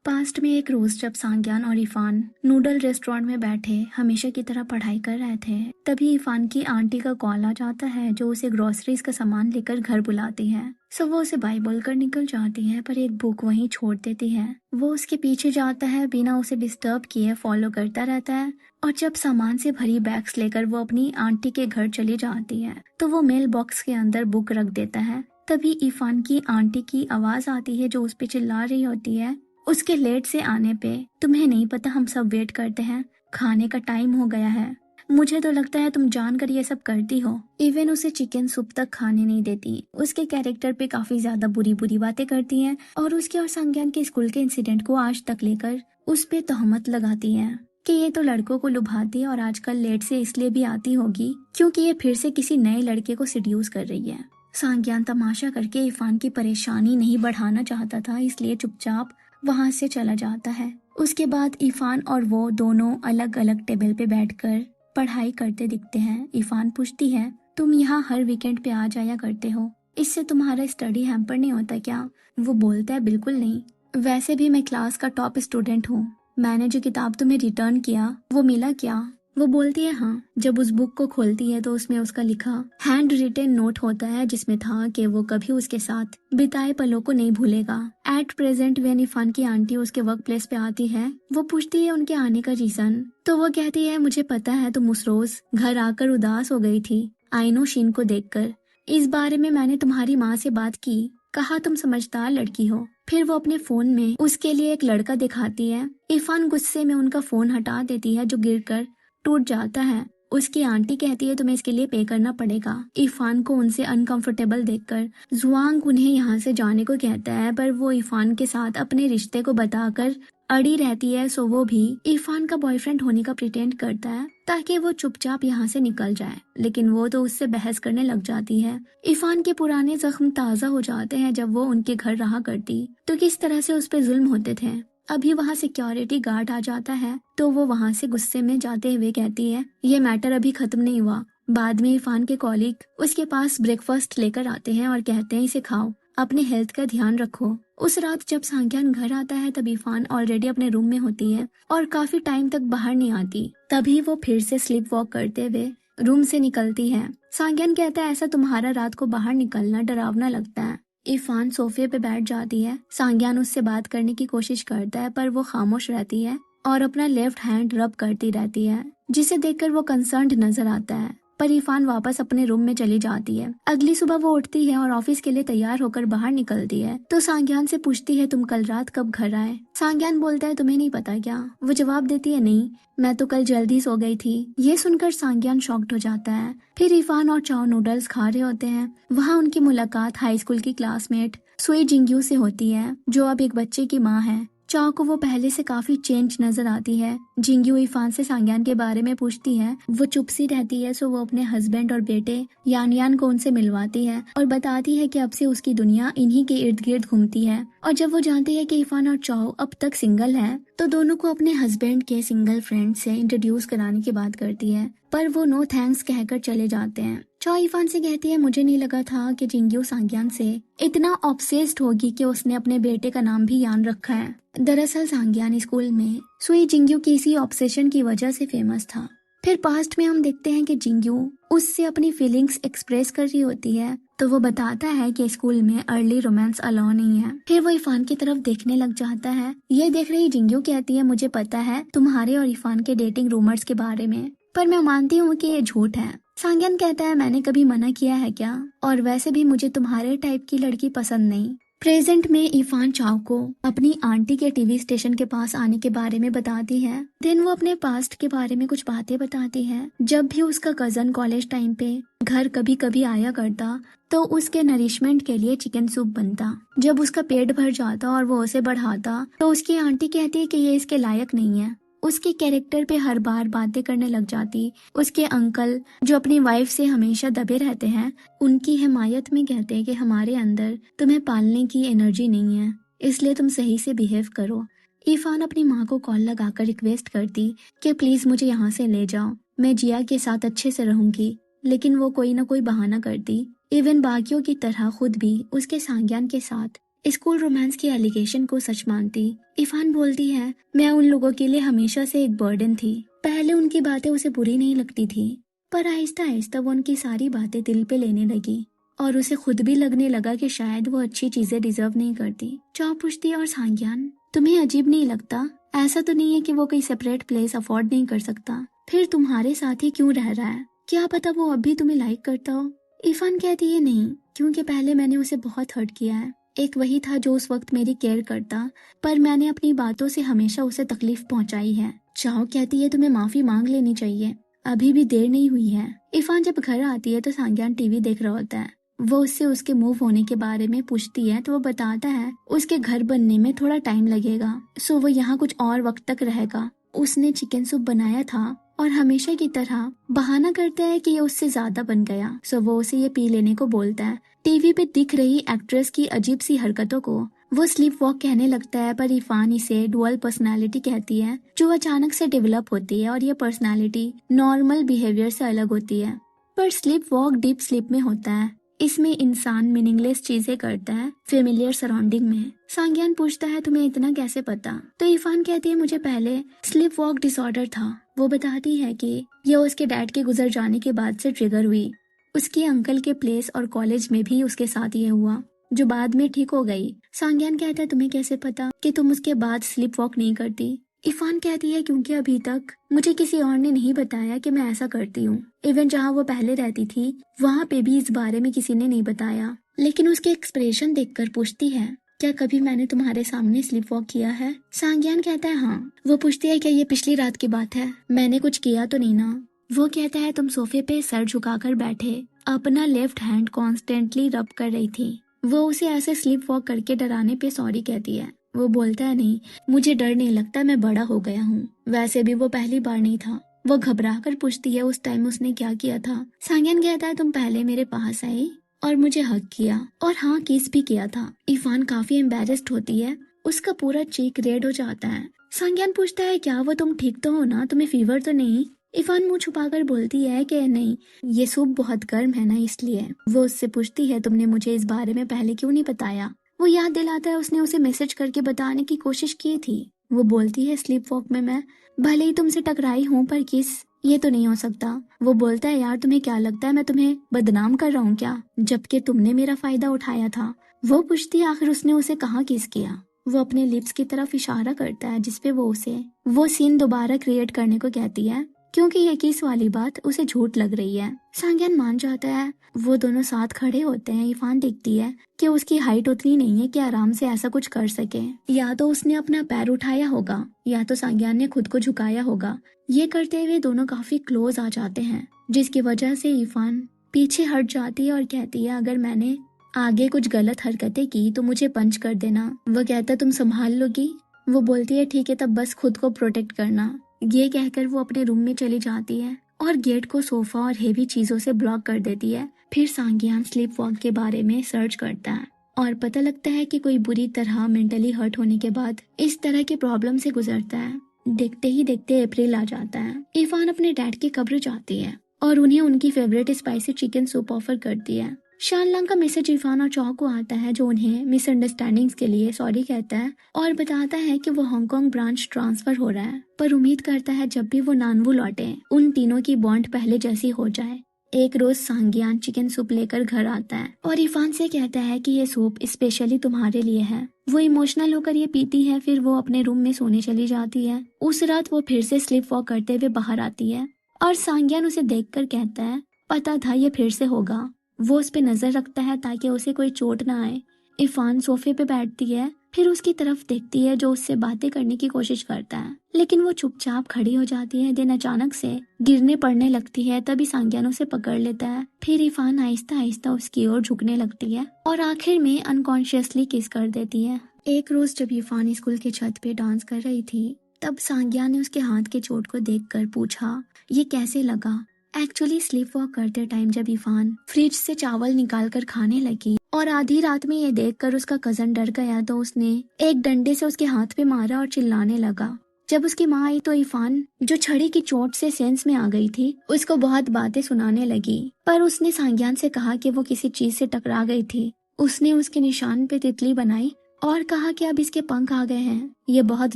Past में एक रोज जब सांग्यान और इरफान नूडल रेस्टोरेंट में बैठे हमेशा की तरह पढ़ाई कर रहे थे, तभी इरफान की आंटी का कॉल आ जाता है जो उसे ग्रोसरीज का सामान लेकर घर बुलाती है। सो वो उसे बाय बोलकर निकल जाती है, पर एक बुक वहीं छोड़ देती है। वो उसके पीछे जाता है, बिना उसे डिस्टर्ब किए फॉलो करता रहता है। और जब सामान से भरी बैग्स लेकर वो अपनी आंटी के घर चली जाती है, तो वो मेल बॉक्स के अंदर बुक रख देता है। तभी इरफान की आंटी की आवाज आती है जो उस पे चिल्ला रही होती है उसके लेट से आने पे। तुम्हें नहीं पता हम सब वेट करते हैं, खाने का टाइम हो गया है। मुझे तो लगता है तुम जानकर ये सब करती हो। इवन उसे चिकन सूप तक खाने नहीं देती, उसके कैरेक्टर पे काफी ज्यादा बुरी बुरी बातें करती हैं और उसके और संज्ञान के स्कूल के इंसिडेंट को आज तक लेकर उस पे तहमत लगाती हैं कि ये तो लड़कों को लुभाती है और आजकल लेट से इसलिए भी आती होगी क्योंकि ये फिर से किसी नए लड़के को सिड्यूस कर रही है। संज्ञान तमाशा करके इरफान की परेशानी नहीं बढ़ाना चाहता था, इसलिए चुपचाप वहां से चला जाता है। उसके बाद इरफान और वो दोनों अलग अलग टेबल पे बैठकर पढ़ाई करते दिखते हैं। इरफान पूछती है, तुम यहाँ हर वीकेंड पे आ जाया करते हो, इससे तुम्हारा स्टडी हैम्पर नहीं होता क्या? वो बोलता है, बिल्कुल नहीं, वैसे भी मैं क्लास का टॉप स्टूडेंट हूँ। मैंने जो किताब तुम्हें रिटर्न किया वो मिला क्या? वो बोलती है हाँ। जब उस बुक को खोलती है तो उसमें उसका लिखा हैंड रिटेन नोट होता है जिसमें था कि वो कभी उसके साथ बिताए पलों को नहीं भूलेगा। एट प्रेजेंट व्हेन इरफान की आंटी उसके वर्क प्लेस पे आती है, वो पूछती है उनके आने का रीजन, तो वो कहती है, मुझे पता है तुम उस रोज घर आकर उदास हो गई थी, आई नो शीन को देखकर। इस बारे में मैंने तुम्हारी माँ से बात की, कहा तुम समझदार लड़की हो। फिर वो अपने फोन में उसके लिए एक लड़का दिखाती है। इरफान गुस्से में उनका फोन हटा देती है जो गिरकर टूट जाता है। उसकी आंटी कहती है तुम्हें इसके लिए पे करना पड़ेगा। इरफान को उनसे अनकंफर्टेबल देखकर जुआंग उन्हें यहाँ से जाने को कहता है, पर वो इरफान के साथ अपने रिश्ते को बताकर अड़ी रहती है। सो वो भी इरफान का बॉयफ्रेंड होने का प्रिटेंड करता है ताकि वो चुपचाप यहाँ से निकल जाए, लेकिन वो तो उससे बहस करने लग जाती है। इरफान के पुराने जख्म ताज़ा हो जाते हैं जब वो उनके घर रहा करती तो किस तरह से उस पर जुल्म होते थे। अभी वहाँ सिक्योरिटी गार्ड आ जाता है तो वो वहाँ से गुस्से में जाते हुए कहती है, ये मैटर अभी खत्म नहीं हुआ। बाद में इरफान के कॉलीग उसके पास ब्रेकफास्ट लेकर आते हैं और कहते हैं, इसे खाओ, अपने हेल्थ का ध्यान रखो। उस रात जब सांग्यान घर आता है तब इरफान ऑलरेडी अपने रूम में होती है और काफी टाइम तक बाहर नहीं आती। तभी वो फिर से स्लीप वॉक करते हुए रूम से निकलती है। सांग्यान कहता है, ऐसा तुम्हारा रात को बाहर निकलना डरावना लगता है। इरफान सोफे पे बैठ जाती है। सांग्यान उससे बात करने की कोशिश करता है पर वो खामोश रहती है और अपना लेफ्ट हैंड रब करती रहती है, जिसे देखकर वो कंसर्न्ड नजर आता है। पर इरफान वापस अपने रूम में चली जाती है। अगली सुबह वो उठती है और ऑफिस के लिए तैयार होकर बाहर निकलती है तो सांग्यान से पूछती है, तुम कल रात कब घर आए? सांग्यान बोलता है, तुम्हें नहीं पता क्या? वो जवाब देती है, नहीं, मैं तो कल जल्दी सो गई थी। ये सुनकर सांग्यान शॉक्ड हो जाता है। फिर इरफान और चाओ नूडल्स खा रहे होते हैं। वहाँ उनकी मुलाकात हाई स्कूल की क्लासमेट सुई जिंग्यू से होती है जो अब एक बच्चे की माँ है। चाओ को वो पहले से काफी चेंज नजर आती है। जिंग्यू इरफान से सांग्यान के बारे में पूछती है, वो चुप सी रहती है। सो वो अपने हस्बैंड और बेटे यान यान को उनसे मिलवाती है और बताती है कि अब से उसकी दुनिया इन्हीं के इर्द गिर्द घूमती है। और जब वो जानती है कि इरफान और चाओ अब तक सिंगल है तो दोनों को अपने हस्बैंड के सिंगल फ्रेंड से इंट्रोड्यूस कराने की बात करती है, पर वो नो थैंक्स कहकर चले जाते हैं। चाओ इरफान से कहती है, मुझे नहीं लगा था कि जिंग्यू सांग्यान से इतना ऑब्सेस्ड होगी कि उसने अपने बेटे का नाम भी यान रखा है। दरअसल सांग्यान स्कूल में सुई जिंग्यू की इसी ऑब्सेशन की वजह से फेमस था। फिर पास्ट में हम देखते हैं कि जिंग्यू उससे अपनी फीलिंग्स एक्सप्रेस कर रही होती है तो वो बताता है कि स्कूल में अर्ली रोमांस अलाउ नहीं है। फिर वो इरफान की तरफ देखने लग जाता है। ये देख रही जिंग्यू कहती है, मुझे पता है तुम्हारे और इरफान के डेटिंग रूमर्स के बारे में, पर मैं मानती हूँ कि ये झूठ है। सांग्यान कहता है, मैंने कभी मना किया है क्या? और वैसे भी मुझे तुम्हारे टाइप की लड़की पसंद नहीं। प्रेजेंट में इरफान चाओ को अपनी आंटी के टीवी स्टेशन के पास आने के बारे में बताती है। देन वो अपने पास्ट के बारे में कुछ बातें बताती है। जब भी उसका कजन कॉलेज टाइम पे घर कभी कभी आया करता तो उसके नरिशमेंट के लिए चिकन सूप बनता। जब उसका पेट भर जाता और वो उसे बढ़ाता तो उसकी आंटी कहती है कि ये इसके लायक नहीं है। उसके कैरेक्टर पे हर बार बातें करने लग जाती। उसके अंकल जो अपनी वाइफ से हमेशा दबे रहते हैं, उनकी हिमायत में कहते हैं कि हमारे अंदर तुम्हें पालने की एनर्जी नहीं है, इसलिए तुम सही से बिहेव करो। इरफान अपनी माँ को कॉल लगाकर रिक्वेस्ट करती कि प्लीज मुझे यहाँ से ले जाओ, मैं जिया के साथ अच्छे से रहूंगी, लेकिन वो कोई ना कोई बहाना करती। इवन बाकियों की तरह खुद भी उसके सांग्यान के साथ स्कूल रोमांस की एलिगेशन को सच मानती। इरफान बोलती है, मैं उन लोगों के लिए हमेशा से एक बर्डन थी। पहले उनकी बातें उसे बुरी नहीं लगती थी, पर आहिस्ता आहिस्ता वो उनकी सारी बातें दिल पे लेने लगी और उसे खुद भी लगने लगा कि शायद वो अच्छी चीजें डिजर्व नहीं करती। चाव पूछती है, और सांग्यान, तुम्हें अजीब नहीं लगता? ऐसा तो नहीं है कि वो कोई सेपरेट प्लेस अफोर्ड नहीं कर सकता, फिर तुम्हारे साथ ही क्यों रह रहा है? क्या पता वो अब भी तुम्हें लाइक करता हो। इरफान कहती है, नहीं, क्योंकि पहले मैंने उसे बहुत हर्ट किया है। एक वही था जो उस वक्त मेरी केयर करता, पर मैंने अपनी बातों से हमेशा उसे तकलीफ पहुंचाई है। चाहो कहती है, तुम्हें माफी मांग लेनी चाहिए, अभी भी देर नहीं हुई है। इरफान जब घर आती है तो सांग्यान टीवी देख रहा होता है। वो उससे उसके मूव होने के बारे में पूछती है तो वो बताता है उसके घर बनने में थोड़ा टाइम लगेगा, सो वो यहाँ कुछ और वक्त तक रहेगा। उसने चिकन सूप बनाया था और हमेशा की तरह बहाना करता है कि ये उससे ज्यादा बन गया, सो वो उसे ये पी लेने को बोलता है। टीवी पे दिख रही एक्ट्रेस की अजीब सी हरकतों को वो स्लीप वॉक कहने लगता है, पर इरफान इसे डुअल पर्सनालिटी कहती है, जो अचानक से डेवलप होती है और ये पर्सनालिटी नॉर्मल बिहेवियर से अलग होती है। पर स्लीप वॉक डीप स्लीप में होता है, इसमें इंसान मीनिंगलेस चीजें करता है फेमिलियर सराउंडिंग में। सांग्यान पूछता है, तुम्हें इतना कैसे पता? तो इरफान कहती है, मुझे पहले स्लीप वॉक डिसऑर्डर था। वो बताती है कि यह उसके डैड के गुजर जाने के बाद से ट्रिगर हुई। उसके अंकल के प्लेस और कॉलेज में भी उसके साथ ये हुआ, जो बाद में ठीक हो गई। सांग्यान कहता है, तुम्हें कैसे पता कि तुम उसके बाद स्लीप वॉक नहीं करती? इरफान कहती है, क्योंकि अभी तक मुझे किसी और ने नहीं बताया कि मैं ऐसा करती हूँ। इवन जहाँ वो पहले रहती थी वहाँ पे भी इस बारे में किसी ने नहीं बताया। लेकिन उसके एक्सप्रेशन देखकर पूछती है, क्या कभी मैंने तुम्हारे सामने स्लीप वॉक किया है? सांग्यान कहता है, हाँ। वो पूछती है, क्या ये पिछली रात की बात है? मैंने कुछ किया तो नहीं ना? वो कहता है, तुम सोफे पे सर झुकाकर बैठे अपना लेफ्ट हैंड कॉन्स्टेंटली रब कर रही थी। वो उसे ऐसे स्लीप वॉक करके डराने पे सॉरी कहती है। वो बोलता है, नहीं, मुझे डर नहीं लगता, मैं बड़ा हो गया हूँ। वैसे भी वो पहली बार नहीं था। वो घबरा कर पूछती है, उस टाइम उसने क्या किया था? सांग्यान कहता है, तुम पहले मेरे पास आई और मुझे हक किया और हाँ, किस भी किया था। इरफान काफी एम्बेरेस्ड होती है, उसका पूरा चीक रेड हो जाता है। सांग्यान पूछता है, क्या वो तुम ठीक तो हो ना? तुम्हें फीवर तो नहीं? इरफान मुंह छुपाकर बोलती है कि नहीं, ये सूप बहुत गर्म है ना, इसलिए। वो उससे पूछती है, तुमने मुझे इस बारे में पहले क्यों नहीं बताया? वो याद दिलाता है उसने उसे मैसेज करके बताने की कोशिश की थी। वो बोलती है, स्लीप वॉक में मैं भले ही तुमसे टकराई हूँ, पर किस, ये तो नहीं हो सकता। वो बोलता है, यार तुम्हें क्या लगता है मैं तुम्हें बदनाम कर रहा हूँ क्या, जबकि तुमने मेरा फायदा उठाया था? वो पूछती है, आखिर उसने उसे कहाँ किस किया? वो अपने लिप्स की तरफ इशारा करता है, जिसपे वो उसे वो सीन दोबारा क्रिएट करने को कहती है, क्योंकि ये किस वाली बात उसे झूठ लग रही है। सांग्यान मान जाता है। वो दोनों साथ खड़े होते हैं। इरफान देखती है कि उसकी हाइट उतनी नहीं है कि आराम से ऐसा कुछ कर सके। या तो उसने अपना पैर उठाया होगा या तो सांग्यान ने खुद को झुकाया होगा। ये करते हुए दोनों काफी क्लोज आ जाते हैं, जिसकी वजह से इरफान पीछे हट जाती है और कहती है, अगर मैंने आगे कुछ गलत हरकतें की तो मुझे पंच कर देना। वो कहता, तुम संभाल लोगी? वो बोलती है, ठीक है, तब बस खुद को प्रोटेक्ट करना। ये कहकर वो अपने रूम में चली जाती है और गेट को सोफा और हेवी चीजों से ब्लॉक कर देती है। फिर सांग्यान स्लीप वॉक के बारे में सर्च करता है और पता लगता है कि कोई बुरी तरह मेंटली हर्ट होने के बाद इस तरह की प्रॉब्लम से गुजरता है। देखते ही देखते अप्रैल आ जाता है। इरफान अपने डैड की कब्र जाती है और उन्हें उनकी favourite spicy chicken soup offer करती है। शानलांग का मैसेज इरफान और चौ को आता है, जो उन्हें मिसअंडरस्टैंडिंग्स के लिए सॉरी कहता है और बताता है कि वो हांगकांग ब्रांच ट्रांसफर हो रहा है, पर उम्मीद करता है जब भी वो नानवू लौटे उन तीनों की बॉन्ड पहले जैसी हो जाए। एक रोज सांग्यान चिकन सूप लेकर घर आता है और इरफान से कहता है कि ये सूप स्पेशली तुम्हारे लिए है। वो इमोशनल होकर ये पीती है, फिर वो अपने रूम में सोने चली जाती है। उस रात वो फिर से स्लीप वॉक करते हुए बाहर आती है और सांग्यान उसे देखकर कहता है, पता था ये फिर से होगा। वो उस पे नजर रखता है ताकि उसे कोई चोट ना आए। इरफान सोफे पे बैठती है, फिर उसकी तरफ देखती है जो उससे बातें करने की कोशिश करता है, लेकिन वो चुपचाप खड़ी हो जाती है। दिन अचानक से गिरने पड़ने लगती है, तभी सांग्यान उसे पकड़ लेता है। फिर इरफान आहिस्ता आहिस्ता उसकी ओर झुकने लगती है और आखिर में अनकॉन्शियसली किस कर देती है। एक रोज जब इरफान स्कूल की छत पे डांस कर रही थी, तब सांग्यान ने उसके हाथ के चोट को देखकर पूछा, ये कैसे लगा? एक्चुअली स्लीप वॉक करते टाइम जब इरफान फ्रिज से चावल निकाल कर खाने लगी और आधी रात में ये देखकर उसका कजन डर गया, तो उसने एक डंडे से उसके हाथ पे मारा और चिल्लाने लगा। जब उसकी माँ आई तो इरफान, जो छड़ी की चोट से सेंस में आ गई थी, उसको बहुत बातें सुनाने लगी, पर उसने सांग्यान से कहा कि वो किसी चीज से टकरा गई थी उसने उसके निशान पे तितली बनाई और कहा कि अब इसके पंख आ गए हैं, ये बहुत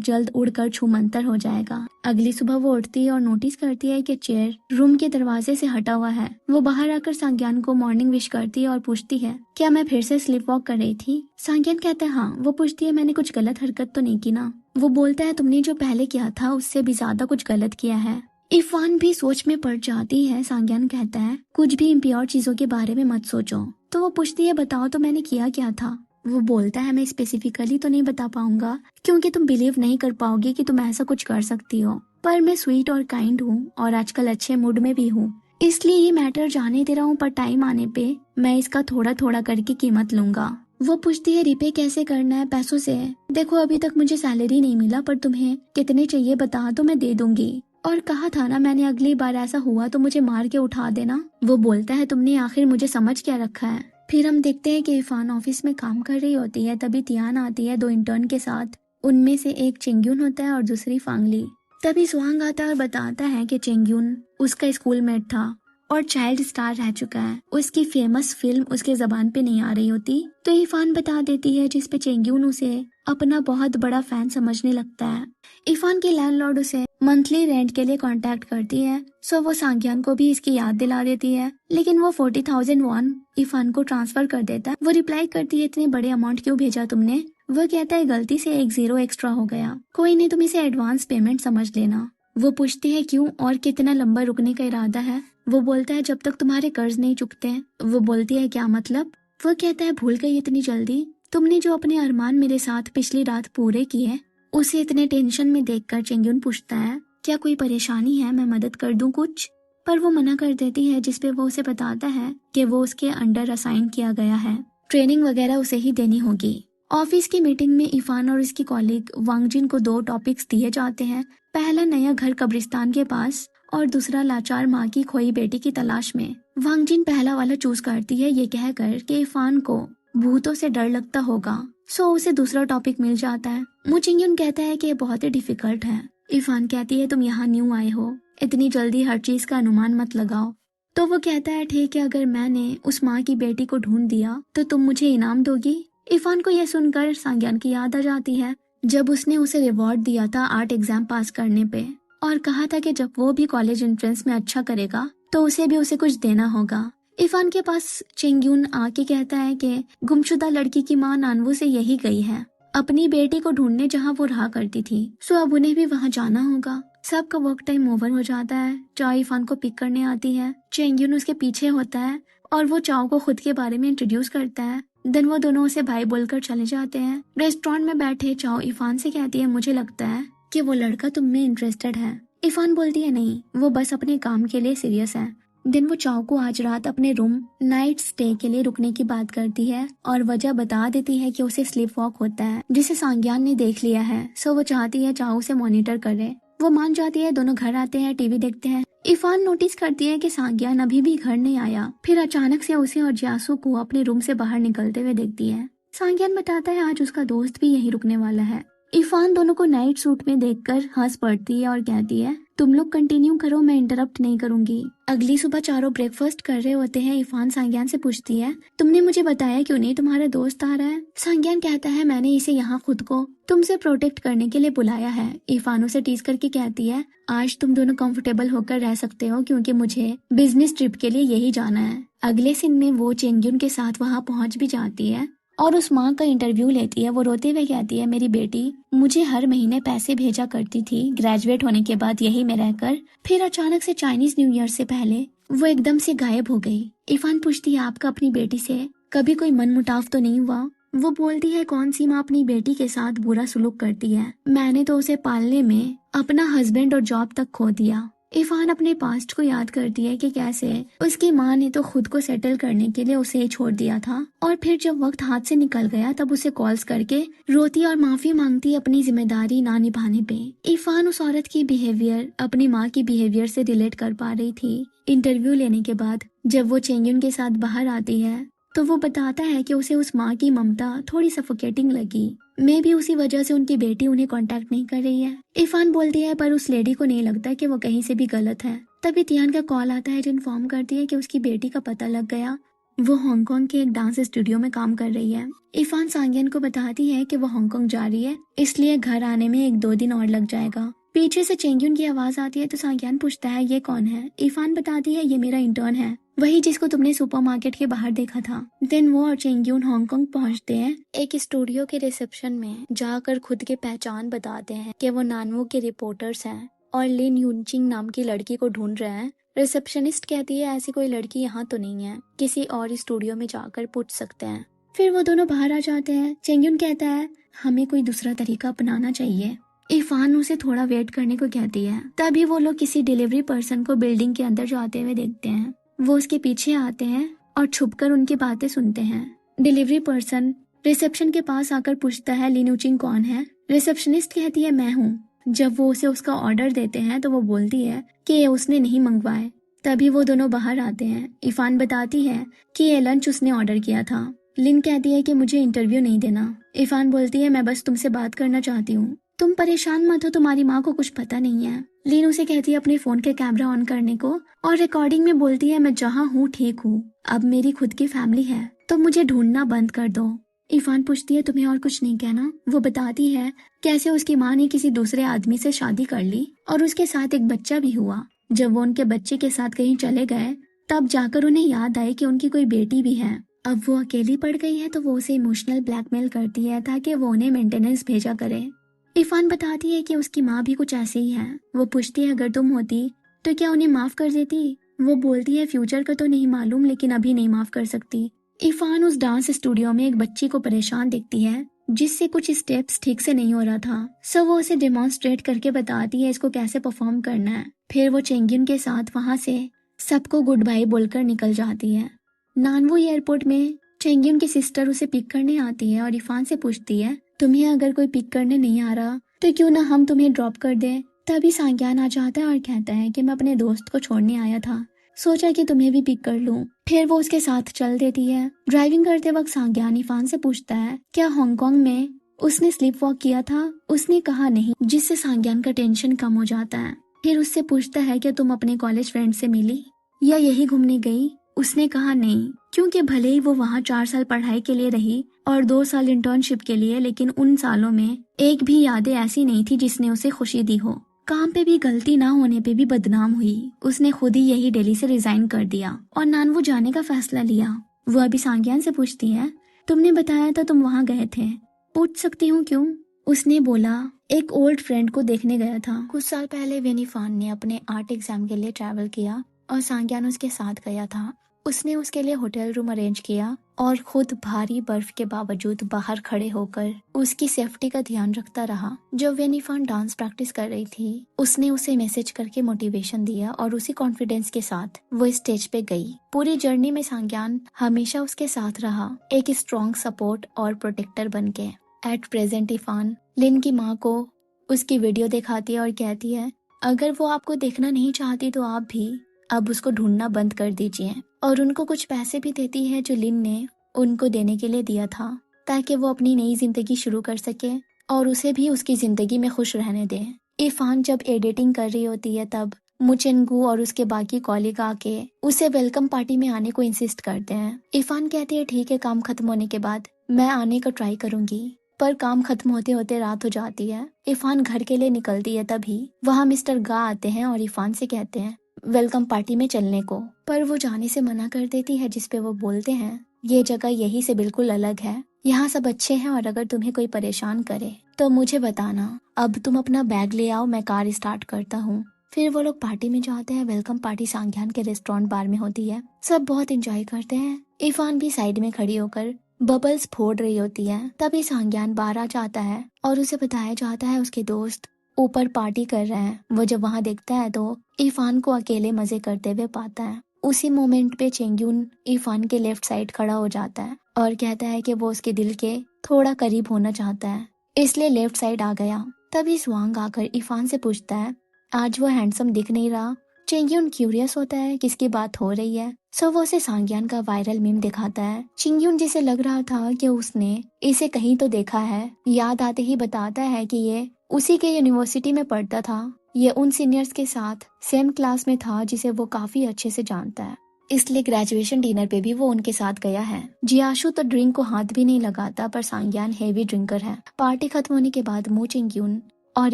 जल्द उड़कर छूमंतर हो जाएगा। अगली सुबह वो उठती है और नोटिस करती है कि चेयर रूम के दरवाजे से हटा हुआ है। वो बाहर आकर सांग्यान को मॉर्निंग विश करती है और पूछती है, क्या मैं फिर से स्लीप वॉक कर रही थी? सांग्यान कहता है हाँ। वो पूछती है, मैंने कुछ गलत हरकत तो नहीं की ना? वो बोलता है, तुमने जो पहले किया था उससे भी ज्यादा कुछ गलत किया है। इरफान भी सोच में पड़ जाती है। सांग्यान कहता है, कुछ भी इम्प्योर चीजों के बारे में मत सोचो। तो वो पूछती है, बताओ तो मैंने किया क्या था? वो बोलता है, मैं स्पेसिफिकली तो नहीं बता पाऊंगा क्योंकि तुम बिलीव नहीं कर पाओगे कि तुम ऐसा कुछ कर सकती हो, पर मैं स्वीट और काइंड हूँ और आजकल अच्छे मूड में भी हूँ, इसलिए ये मैटर जाने दे रहा हूँ, पर टाइम आने पे मैं इसका थोड़ा थोड़ा करके कीमत लूंगा। वो पूछती है, रिपे कैसे करना है? पैसों से। देखो अभी तक मुझे सैलरी नहीं मिला, पर तुम्हें कितने चाहिए बता तो मैं दे दूंगी। और कहा था ना मैंने, अगली बार ऐसा हुआ तो मुझे मार के उठा देना। वो बोलता है, तुमने आखिर मुझे समझ क्या रखा है? फिर हम देखते हैं कि इरफान ऑफिस में काम कर रही होती है। तभी तियान आती है 2 इंटर्न के साथ। उनमें से एक चेंग्यून होता है और दूसरी फांगली। तभी सुहांग आता है और बताता है कि चेंग्यून उसका स्कूलमेट था और चाइल्ड स्टार रह चुका है। उसकी फेमस फिल्म उसके जबान पे नहीं आ रही होती तो इरफान बता देती है, जिसपे चेंग्यून उसे अपना बहुत बड़ा फैन समझने लगता है। इरफान की लैंडलॉर्ड उसे मंथली रेंट के लिए कांटेक्ट करती है, सो वो सांग्यान को भी इसकी याद दिला देती है, लेकिन वो 40,000 वॉन इरफान को ट्रांसफर कर देता है। वो रिप्लाई करती है, इतने बड़े अमाउंट क्यों भेजा तुमने? वो कहता है, गलती से एक 0 एक्स्ट्रा हो गया, कोई नहीं, तुम इसे एडवांस पेमेंट समझ लेना। वो पूछती है, क्यों और कितना लंबा रुकने का इरादा है? वो बोलता है, जब तक तुम्हारे कर्ज नहीं चुकते। वो बोलती है, क्या मतलब? वो कहता है, भूल गई इतनी जल्दी? तुमने जो अपने अरमान मेरे साथ पिछली रात पूरे किए, उसे इतने टेंशन में देखकर चेंग्यून पूछता है, क्या कोई परेशानी है, मैं मदद कर दूं कुछ? पर वो मना कर देती है, जिसपे वो उसे बताता है कि वो उसके अंडर असाइन किया गया है, ट्रेनिंग वगैरह उसे ही देनी होगी। ऑफिस की मीटिंग में इरफान और उसकी कॉलीग वांगजिन को 2 टॉपिक्स दिए जाते हैं। पहला, नया घर कब्रिस्तान के पास, और दूसरा, लाचार माँ की खोई बेटी की तलाश में। वांगजिन पहला वाला चूज करती है, ये कहकर कि इरफान को भूतों से डर लगता होगा, सो उसे दूसरा टॉपिक मिल जाता है। मुचिंगयुन कहता है कि ये बहुत ही डिफिकल्ट है। इरफान कहती है, तुम यहाँ न्यू आए हो, इतनी जल्दी हर चीज का अनुमान मत लगाओ। तो वो कहता है, ठीक है, अगर मैंने उस माँ की बेटी को ढूंढ दिया तो तुम मुझे इनाम दोगी? इरफान को यह सुनकर सांग्यान की याद आ जाती है, जब उसने उसे रिवॉर्ड दिया था आर्ट एग्जाम पास करने पे, और कहा था कि जब वो भी कॉलेज एंट्रेंस में अच्छा करेगा तो उसे कुछ देना होगा। इरफान के पास चेंग्यून आके कहता है कि गुमशुदा लड़की की माँ नानवू से यही गई है अपनी बेटी को ढूंढने जहाँ वो रहा करती थी, सो अब उन्हें भी वहाँ जाना होगा। सबका वर्क टाइम ओवर हो जाता है। चाओ इरफान को पिक करने आती है। चेंग्यून उसके पीछे होता है और वो चाओ को खुद के बारे में इंट्रोड्यूस करता है। देन वो दोनों उसे भाई बोलकर चले जाते हैं। रेस्टोरेंट में बैठे चाओ इरफान से कहती है, मुझे लगता है कि वो लड़का तुम में इंटरेस्टेड है। इरफान बोलती है, नहीं, वो बस अपने काम के लिए सीरियस है। दिन वो चाओ को आज रात अपने रूम नाइट स्टे के लिए रुकने की बात करती है और वजह बता देती है कि उसे स्लीप वॉक होता है, जिसे सांग्यान ने देख लिया है, सो वो चाहती है चाओ उसे मॉनिटर करे। वो मान जाती है। दोनों घर आते हैं, टीवी देखते हैं। इरफान नोटिस करती है कि सांग्यान अभी भी घर नहीं आया। फिर अचानक से उसे और जियासू को अपने रूम से बाहर निकलते हुए देखती है। सांग्यान बताता है आज उसका दोस्त भी यहीं रुकने वाला है। इरफान दोनों को नाइट सूट में देखकर हंस पड़ती है और कहती है, तुम लोग कंटिन्यू करो, मैं इंटरप्ट नहीं करूंगी। अगली सुबह चारों ब्रेकफास्ट कर रहे होते हैं। इरफान सांग्यान से पूछती है, तुमने मुझे बताया क्यों नहीं तुम्हारा दोस्त आ रहा है? सांग्यान कहता है, मैंने इसे यहाँ खुद को तुमसे प्रोटेक्ट करने के लिए बुलाया है। इरफान उसे टीज करके कहती है, आज तुम दोनों कंफर्टेबल होकर रह सकते हो क्योंकि मुझे बिजनेस ट्रिप के लिए यही जाना है। अगले सीन में वो चेंग्यून के साथ वहाँ पहुँच भी जाती है और उस माँ का इंटरव्यू लेती है। वो रोते हुए कहती है, मेरी बेटी मुझे हर महीने पैसे भेजा करती थी ग्रेजुएट होने के बाद यही में रहकर, फिर अचानक से चाइनीज न्यू ईयर से पहले वो एकदम से गायब हो गई। इरफान पूछती है, आपका अपनी बेटी से कभी कोई मनमुटाव तो नहीं हुआ? वो बोलती है, कौन सी माँ अपनी बेटी के साथ बुरा सलूक करती है? मैंने तो उसे पालने में अपना हस्बैंड और जॉब तक खो दिया। इरफान अपने पास्ट को याद करती है कि कैसे उसकी माँ ने तो खुद को सेटल करने के लिए उसे ही छोड़ दिया था और फिर जब वक्त हाथ से निकल गया तब उसे कॉल्स करके रोती और माफी मांगती अपनी जिम्मेदारी ना निभाने पे। इरफान उस औरत की बिहेवियर अपनी माँ की बिहेवियर से रिलेट कर पा रही थी। इंटरव्यू लेने के बाद जब वो चेंग्यून के साथ बाहर आती है तो वो बताता है कि उसे उस माँ की ममता थोड़ी सफोकेटिंग लगी। मे भी उसी वजह से उनकी बेटी उन्हें कांटेक्ट नहीं कर रही है। इरफान बोलती है, पर उस लेडी को नहीं लगता कि वो कहीं से भी गलत है। तभी तियान का कॉल आता है जो इन्फॉर्म करती है कि उसकी बेटी का पता लग गया वो हांगकांग के एक डांस स्टूडियो में काम कर रही है। इरफान सांगियन को बताती है कि वो हांगकांग जा रही है, इसलिए घर आने में 1-2 दिन और लग जाएगा। पीछे से चेंग्यून की आवाज आती है तो सांगियन पूछता है ये कौन है। इरफान बताती है ये मेरा इंटर्न है, वही जिसको तुमने सुपरमार्केट के बाहर देखा था। देन वो और चेंग्यून हांगकांग पहुंचते हैं। एक स्टूडियो के रिसेप्शन में जाकर खुद की पहचान बताते हैं कि वो नानवू के रिपोर्टर्स हैं और लिन यूनचिंग नाम की लड़की को ढूंढ रहे हैं। रिसेप्शनिस्ट कहती है ऐसी कोई लड़की यहाँ तो नहीं है, किसी और स्टूडियो में जाकर पूछ सकते हैं। फिर वो दोनों बाहर आ जाते हैं। चेंग्यून कहता है हमें कोई दूसरा तरीका अपनाना चाहिए। इरफान उसे थोड़ा वेट करने को कहती है। तभी वो लोग किसी डिलीवरी पर्सन को बिल्डिंग के अंदर जाते हुए देखते हैं। वो उसके पीछे आते हैं और छुपकर उनकी बातें सुनते हैं। डिलीवरी पर्सन रिसेप्शन के पास आकर पूछता है लिन यूचिंग कौन है। रिसेप्शनिस्ट कहती है मैं हूँ। जब वो उसे उसका ऑर्डर देते हैं तो वो बोलती है कि ये उसने नहीं मंगवाए। तभी वो दोनों बाहर आते हैं। इरफान बताती है कि ये लंच उसने ऑर्डर किया था। लिन कहती है कि मुझे इंटरव्यू नहीं देना। इरफान बोलती है मैं बस तुमसे बात करना चाहती हूँ, तुम परेशान मत हो, तुम्हारी माँ को कुछ पता नहीं है। लिन उसे कहती है अपने फोन के कैमरा ऑन करने को और रिकॉर्डिंग में बोलती है मैं जहाँ हूँ ठीक हूँ, अब मेरी खुद की फैमिली है तो मुझे ढूंढना बंद कर दो। इरफान पूछती है तुम्हें और कुछ नहीं कहना। वो बताती है कैसे उसकी माँ ने किसी दूसरे आदमी से शादी कर ली और उसके साथ एक बच्चा भी हुआ। जब वो उनके बच्चे के साथ कहीं चले गए तब जाकर उन्हें याद आई कि उनकी कोई बेटी भी है। अब वो अकेली पड़ गई है तो वो उसे इमोशनल ब्लैकमेल करती है ताकि वो उन्हें मेंटेनेंस भेजा करे। इरफान बताती है कि उसकी माँ भी कुछ ऐसी ही है। वो पूछती है अगर तुम होती तो क्या उन्हें माफ कर देती। वो बोलती है फ्यूचर का तो नहीं मालूम लेकिन अभी नहीं माफ कर सकती। इरफान उस डांस स्टूडियो में एक बच्ची को परेशान दिखती है जिससे कुछ स्टेप्स ठीक से नहीं हो रहा था। सो वो उसे डेमोन्स्ट्रेट करके बताती है इसको कैसे परफॉर्म करना है। फिर वो चेंगिन के साथ वहाँ से सबको गुड बाय बोलकर निकल जाती है। नानवू एयरपोर्ट में चेंगिन की सिस्टर उसे पिक करने आती है और इरफान से पूछती है तुम्हें अगर कोई पिक करने नहीं आ रहा तो क्यों ना हम तुम्हें ड्रॉप कर दें। तभी सांग्यान आ जाता है और कहता है कि मैं अपने दोस्त को छोड़ने आया था, सोचा कि तुम्हें भी पिक कर लूं। फिर वो उसके साथ चल देती है। ड्राइविंग करते वक्त सांग्यान इरफान से पूछता है क्या हांगकांग में उसने स्लीप वॉक किया था। उसने कहा नहीं, जिससे सांग्यान का टेंशन कम हो जाता है। फिर उससे पूछता है कि तुम अपने कॉलेज फ्रेंड से मिली या यही घूमने गई। उसने कहा नहीं, क्योंकि भले ही वो वहाँ 4 साल पढ़ाई के लिए रही और 2 साल इंटर्नशिप के लिए, लेकिन उन सालों में एक भी यादें ऐसी नहीं थी जिसने उसे खुशी दी हो। काम पे भी गलती ना होने पे भी बदनाम हुई। उसने खुद ही यही दिल्ली से रिजाइन कर दिया और नानवू जाने का फैसला लिया। वो अभी सांग्यान से पूछती है तुमने बताया था तुम वहाँ गए थे, पूछ सकती हूँ क्यों। उसने बोला एक ओल्ड फ्रेंड को देखने गया था। कुछ साल पहले वेनिफान ने अपने आर्ट एग्जाम के लिए ट्रैवल किया और सांग्यान उसके साथ गया था। उसने उसके लिए होटल रूम अरेंज किया और खुद भारी बर्फ के बावजूद बाहर खड़े होकर उसकी सेफ्टी का ध्यान रखता रहा। जब वेनिफान डांस प्रैक्टिस कर रही थी उसने उसे मैसेज करके मोटिवेशन दिया और उसी कॉन्फिडेंस के साथ वो स्टेज पे गई। पूरी जर्नी में सांग्यान हमेशा उसके साथ रहा, एक स्ट्रॉन्ग सपोर्ट और प्रोटेक्टर बन के। एट प्रेजेंट इरफान लिन की माँ को उसकी वीडियो दिखाती है और कहती है अगर वो आपको देखना नहीं चाहती तो आप भी अब उसको ढूंढना बंद कर दीजिए, और उनको कुछ पैसे भी देती है जो लिन ने उनको देने के लिए दिया था ताकि वो अपनी नई जिंदगी शुरू कर सके और उसे भी उसकी जिंदगी में खुश रहने दे। इरफान जब एडिटिंग कर रही होती है तब मुचेंगू और उसके बाकी कॉलीग आके उसे वेलकम पार्टी में आने को इंसिस्ट करते हैं। इरफान कहती है ठीक है, काम खत्म होने के बाद मैं आने का ट्राई करूंगी, पर काम खत्म होते होते रात हो जाती है। इरफान घर के लिए निकलती है तभी वहाँ मिस्टर गा आते हैं और इरफान से कहते हैं वेलकम पार्टी में चलने को, पर वो जाने से मना कर देती है, जिसपे वो बोलते हैं ये जगह यही से बिल्कुल अलग है, यहाँ सब अच्छे हैं और अगर तुम्हें कोई परेशान करे तो मुझे बताना। अब तुम अपना बैग ले आओ, मैं कार स्टार्ट करता हूँ। फिर वो लोग पार्टी में जाते हैं। वेलकम पार्टी सांग्यान के रेस्टोरेंट बार में होती है। सब बहुत एंजॉय करते हैं। इरफान भी साइड में खड़ी होकर बबल्स फोड़ रही होती है। तभी सांग्यान बाहर आ जाता है और उसे बताया जाता है उसके दोस्त ऊपर पार्टी कर रहे हैं। वो जब वहाँ देखता है तो इरफान को अकेले मजे करते हुए पाता है। उसी मोमेंट पे चेंग्यून इरफान के लेफ्ट साइड खड़ा हो जाता है और कहता है कि वो उसके दिल के थोड़ा करीब होना चाहता है, इसलिए लेफ्ट साइड आ गया। तभी स्वांग आकर इरफान से पूछता है आज वो हैंडसम दिख नहीं रहा। चेंग्यून क्यूरियस होता है किसकी बात हो रही है, सो वो उसे सांग्यान का वायरल मीम दिखाता है। चेंग्यून जिसे लग रहा था कि उसने इसे कहीं तो देखा है, याद आते ही बताता है कि ये उसी के यूनिवर्सिटी में पढ़ता था। ये उन सीनियर्स के साथ सेम क्लास में था जिसे वो काफी अच्छे से जानता है। इसलिए ग्रेजुएशन डिनर पे भी वो उनके साथ गया है। जियाशु तो ड्रिंक को हाथ भी नहीं लगाता, पर सांग्यान हेवी ड्रिंकर है। पार्टी खत्म होने के बाद मू चिंग्यून और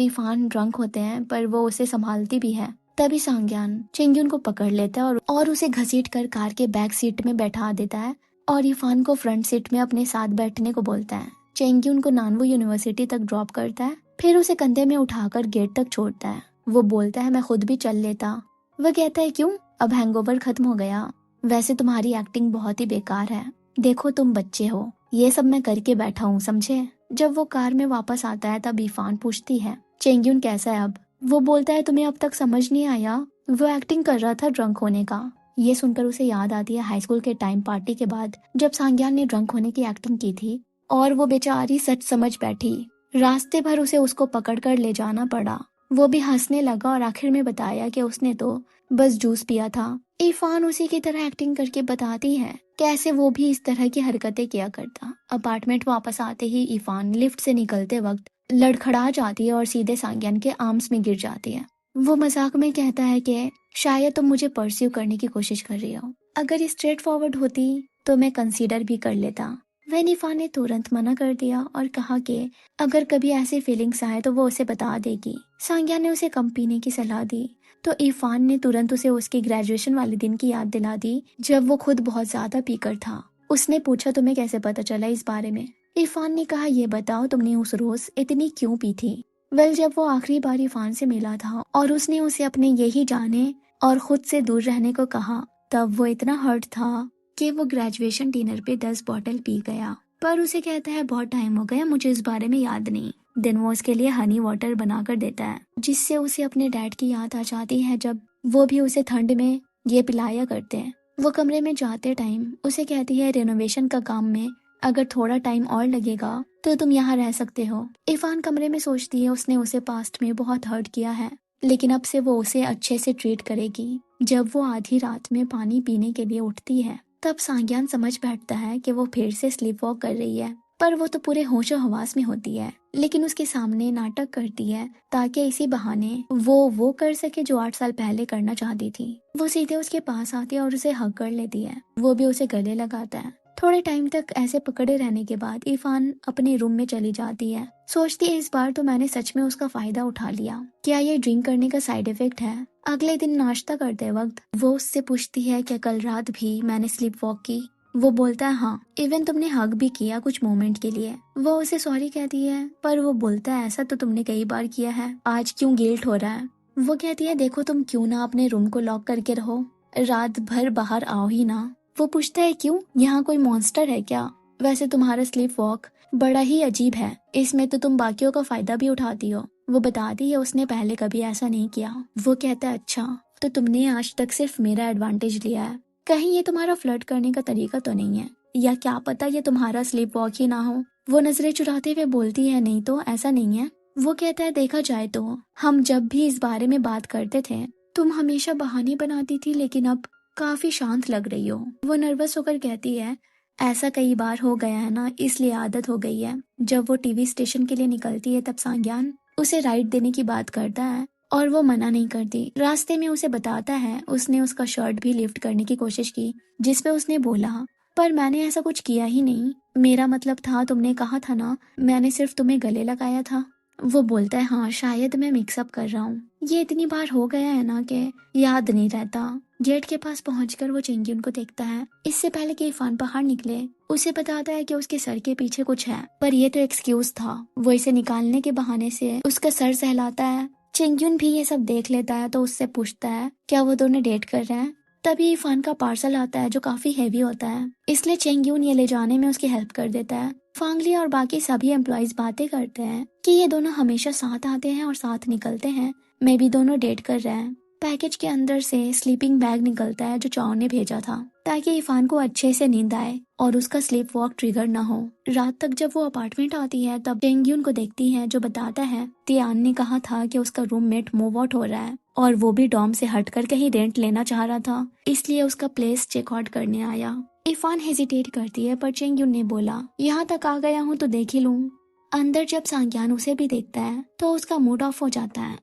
इरफान ड्रंक होते हैं, पर वो उसे संभालती भी है। तभी सांग्यान चिंग्यून को पकड़ लेता है और उसे घसीट कर कार के बैक सीट में बैठा देता है और इरफान को फ्रंट सीट में अपने साथ बैठने को बोलता है। चिंग्यून को नानवू यूनिवर्सिटी तक ड्रॉप करता है, फिर उसे कंधे में उठाकर गेट तक छोड़ता है। वो बोलता है मैं खुद भी चल लेता। वह कहता है क्यों, अब हैंगओवर खत्म हो गया। वैसे तुम्हारी एक्टिंग बहुत ही बेकार है, देखो तुम बच्चे हो, ये सब मैं करके बैठा हूँ, समझे। जब वो कार में वापस आता है तब इरफान पूछती है चेंग्यून कैसा है अब। वो बोलता है तुम्हें अब तक समझ नहीं आया, वो एक्टिंग कर रहा था ड्रंक होने का। ये सुनकर उसे याद आती है हाई स्कूल के टाइम पार्टी के बाद जब सांग्यान ने ड्रंक होने की एक्टिंग की थी और वो बेचारी सच समझ बैठी। रास्ते भर उसे उसको पकड़ कर ले जाना पड़ा। वो भी हंसने लगा और आखिर में बताया कि उसने तो बस जूस पिया था। इरफान उसी की तरह एक्टिंग करके बताती है कैसे वो भी इस तरह की हरकतें किया करता। अपार्टमेंट वापस आते ही इरफान लिफ्ट से निकलते वक्त लड़खड़ा जाती है और सीधे सांग्यान के आर्म्स में गिर जाती है। वो मजाक में कहता है कि शायद तुम मुझे परस्यू करने की कोशिश कर रही हो, अगर ये स्ट्रेट फॉरवर्ड होती तो मैं कंसीडर भी कर लेता। वह इरफान ने तुरंत मना कर दिया और कहा कि अगर कभी ऐसी फीलिंग्स आए तो वो उसे बता देगी। सांग्यान ने उसे कम पीने की सलाह दी तो इरफान ने तुरंत उसे उसके ग्रेजुएशन वाले दिन की याद दिला दी जब वो खुद बहुत ज्यादा पीकर था। उसने पूछा तुम्हें कैसे पता चला इस बारे में। इरफान ने कहा ये बताओ तुमने उस रोज इतनी क्यों पी थी। जब वो आखिरी बार इरफान से मिला था और उसने उसे अपने यही जाने और खुद से दूर रहने को कहा, तब वो इतना हर्ट था कि वो ग्रेजुएशन डिनर पे 10 बॉटल पी गया। पर उसे कहता है बहुत टाइम हो गया, मुझे इस बारे में याद नहीं। दिन वो उसके लिए हनी वाटर बना कर देता है जिससे उसे अपने डैड की याद आ जाती है जब वो भी उसे ठंड में ये पिलाया करते हैं। वो कमरे में जाते टाइम उसे कहती है रेनोवेशन का काम में अगर थोड़ा टाइम और लगेगा तो तुम यहाँ रह सकते हो। इरफान कमरे में सोचती है उसने उसे पास्ट में बहुत हर्ट किया है, लेकिन अब से वो उसे अच्छे से ट्रीट करेगी। जब वो आधी रात में पानी पीने के लिए उठती है तब सांग्यान समझ बैठता है कि वो फिर से स्लीप वॉक कर रही है, पर वो तो पूरे होशो हवास में होती है, लेकिन उसके सामने नाटक करती है ताकि इसी बहाने वो कर सके जो 8 साल पहले करना चाहती थी। वो सीधे उसके पास आती है और उसे हग कर लेती है। वो भी उसे गले लगाता है। थोड़े टाइम तक ऐसे पकड़े रहने के बाद इरफान अपने रूम में चली जाती है। सोचती है इस बार तो मैंने सच में उसका फायदा उठा लिया, क्या ये ड्रिंक करने का साइड इफेक्ट है। अगले दिन नाश्ता करते वक्त वो उससे पूछती है क्या कल रात भी मैंने स्लीप वॉक की। वो बोलता है हाँ, इवन तुमने हग भी किया कुछ मोमेंट के लिए। वो उसे सॉरी कहती है पर वो बोलता है ऐसा तो तुमने कई बार किया है, आज क्यों गिल्ट हो रहा है। वो कहती है देखो तुम क्यों ना अपने रूम को लॉक करके रहो, रात भर बाहर आओ ही ना। वो पूछता है क्यों, यहाँ कोई मॉन्स्टर है क्या। वैसे तुम्हारा स्लीप वॉक बड़ा ही अजीब है, इसमें तो तुम बाकियों का फायदा भी उठाती हो। वो बताती है उसने पहले कभी ऐसा नहीं किया। वो कहता है अच्छा तो तुमने आज तक सिर्फ मेरा एडवांटेज लिया है, कहीं ये तुम्हारा फ्लर्ट करने का तरीका तो नहीं है, या क्या पता ये तुम्हारा स्लीप वॉक ही ना हो। वो नजरें चुराते हुए बोलती है नहीं तो ऐसा नहीं है। वो कहता है देखा जाए तो हम जब भी इस बारे में बात करते थे तुम हमेशा बहाने बनाती थी, लेकिन अब काफी शांत लग रही हो। वो नर्वस होकर कहती है ऐसा कई बार हो गया है ना, इसलिए आदत हो गई है। जब वो टीवी स्टेशन के लिए निकलती है तब सांग्यान उसे राइड देने की बात करता है और वो मना नहीं करती। रास्ते में उसे बताता है उसने उसका शर्ट भी लिफ्ट करने की कोशिश की, जिसपे उसने बोला पर मैंने ऐसा कुछ किया ही नहीं, मेरा मतलब था तुमने कहा था ना, मैंने सिर्फ तुम्हें गले लगाया था। वो बोलता है हाँ शायद मैं मिक्सअप कर रहा हूँ, ये इतनी बार हो गया है ना कि याद नहीं रहता। गेट के पास पहुंचकर वो चिंग्यून को देखता है। इससे पहले कि इरफान बाहर निकले उसे बताता है कि उसके सर के पीछे कुछ है, पर ये तो एक्सक्यूज था। वो इसे निकालने के बहाने से उसका सर सहलाता है। चिंग्यून भी ये सब देख लेता है तो उससे पूछता है क्या वो दोनों डेट कर रहे हैं। तभी इरफान का पार्सल आता है जो काफी हैवी होता है, इसलिए चिंग्यून ये ले जाने में उसकी हेल्प कर देता है। फांगली और बाकी सभी एम्प्लॉयज बातें करते हैं कि ये दोनों हमेशा साथ आते हैं और साथ निकलते हैं, मे भी दोनों डेट कर रहे हैं। पैकेज के अंदर से स्लीपिंग बैग निकलता है जो चाओ ने भेजा था ताकि इरफान को अच्छे से नींद आए और उसका स्लीप वॉक ट्रिगर ना हो। रात तक जब वो अपार्टमेंट आती है तब टेंग्यून को देखती है जो बताता है तियान ने कहा था कि उसका रूममेट मूव आउट हो रहा है और वो भी डॉम से हटकर कहीं रेंट लेना चाह रहा था, इसलिए उसका प्लेस चेकआउट करने आया। इरफान हेजिटेट करती है पर चेंग्यून ने बोला यहाँ तक आ गया हूँ तो देख ही लूं। अंदर जब सांग्यान उसे भी देखता है तो उसका मूड ऑफ हो जाता है।